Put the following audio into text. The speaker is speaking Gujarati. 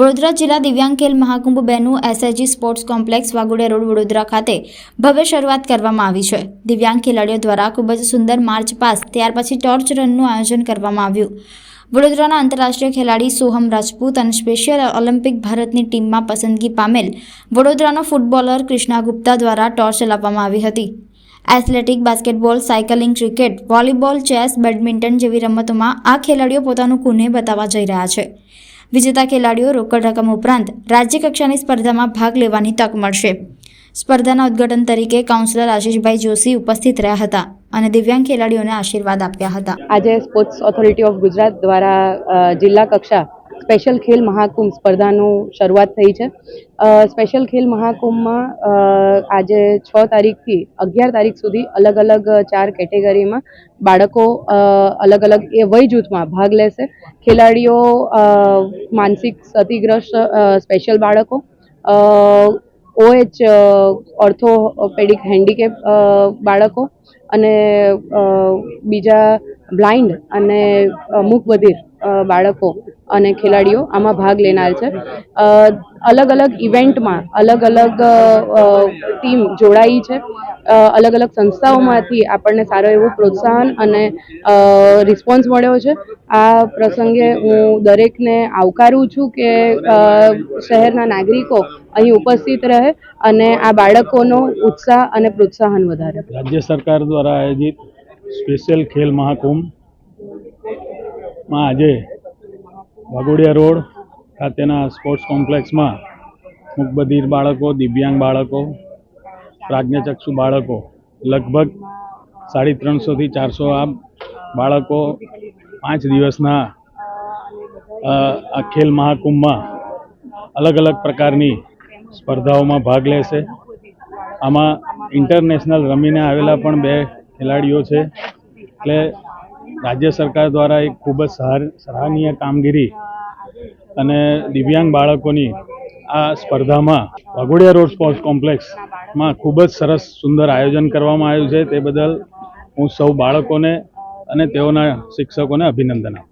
વડોદરા જિલ્લા દિવ્યાંગ ખેલ મહાકુંભ 2નું SIG sports complex Waghodia road Vadodara ખાતે ભવ્ય શરૂઆત કરવામાં આવી છે। દિવ્યાંગ ખેલાડીઓ દ્વારા ખૂબ જ સુંદર માર્ચ પાસ ત્યાર પછી ટોર્ચ રનનું આયોજન કરવામાં આવ્યું। વડોદરાના આંતરરાષ્ટ્રીય ખેલાડી સોહમ રાજપૂત અને સ્પેશિયલ ઓલિમ્પિક ભારતની ટીમમાં પસંદગી પામેલ વડોદરાનો ફૂટબોલર કૃષ્ણા ગુપ્તા દ્વારા ટોર્ચ ચલાવવામાં આવી હતી। Athletic, basketball, cycling, cricket, volleyball, chess, badminton જેવી રમતોમાં આ ખેલાડીઓ પોતાનું કુનેહ બતાવવા જઈ રહ્યા છે। વિજેતા ખેલાડીઓ રોકડ રકમ ઉપરાંત રાજ્ય કક્ષાની સ્પર્ધામાં ભાગ લેવાની તક મળશે। સ્પર્ધાના ઉદ્ઘાટન તરીકે કાઉન્સિલર આશીષભાઈ જોશી ઉપસ્થિત રહ્યા હતા અને દિવ્યાંગ ખેલાડીઓને આશીર્વાદ આપ્યા હતા। આજે સ્પોર્ટ્સ ઓથોરિટી ઓફ ગુજરાત દ્વારા જિલ્લા કક્ષા સ્પેશિયલ ખેલ મહાકુંભ સ્પર્ધાનું શરૂઆત થઈ છે। સ્પેશિયલ ખેલ મહાકુંભમાં આજે 6 તારીખથી 11 તારીખ સુધી અલગ અલગ 4 કેટેગરીમાં બાળકો અલગ અલગ એ વય જૂથમાં ભાગ લેશે। ખેલાડીઓ માનસિક ક્ષતિગ્રસ્ત સ્પેશિયલ બાળકો, OH ઓર્થોપેડિક હેન્ડીકેપ બાળકો અને બીજા બ્લાઇન્ડ અને મૂકબધિર બાળકો અને ખેલાડીઓ આમાં ભાગ લેનાર છે। અલગ અલગ ઇવેન્ટમાં અલગ અલગ ટીમ જોડાઈ છે। અલગ અલગ સંસ્થાઓમાંથી આપણને સારો એવો પ્રોત્સાહન અને રિસ્પોન્સ મળ્યો છે। આ પ્રસંગે હું દરેકને આવકારું છું કે શહેરના નાગરિકો અહીં ઉપસ્થિત રહે અને આ બાળકોનો ઉત્સાહ અને પ્રોત્સાહન વધારે। રાજ્ય સરકાર દ્વારા આયોજિત સ્પેશિયલ ખેલ મહાકુંભમાં આજે વાઘોડિયા રોડ ખાતેના સ્પોર્ટ્સ કોમ્પ્લેક્સમાં મૂકબધિર બાળકો, દિવ્યાંગ બાળકો, પ્રાજ્ઞચક્ષુ બાળકો લગભગ 350 થી 400 આ બાળકો 5 દિવસના આ ખેલ મહાકુંભમાં અલગ અલગ પ્રકારની સ્પર્ધાઓમાં ભાગ લેશે। આમાં ઇન્ટરનેશનલ રમીને આવેલા પણ 2 ખેલાડીઓ છે। એટલે રાજ્ય સરકાર દ્વારા એક ખૂબ જ સરાહનીય કામગીરી અને દિવ્યાંગ બાળકોની આ સ્પર્ધામાં વાઘોડિયા રોડ સ્પોર્ટ્સ કોમ્પ્લેક્સમાં ખૂબ જ સરસ સુંદર આયોજન કરવામાં આવ્યું છે। તે બદલ હું સૌ બાળકોને અને તેઓના શિક્ષકોને અભિનંદન આપું છું।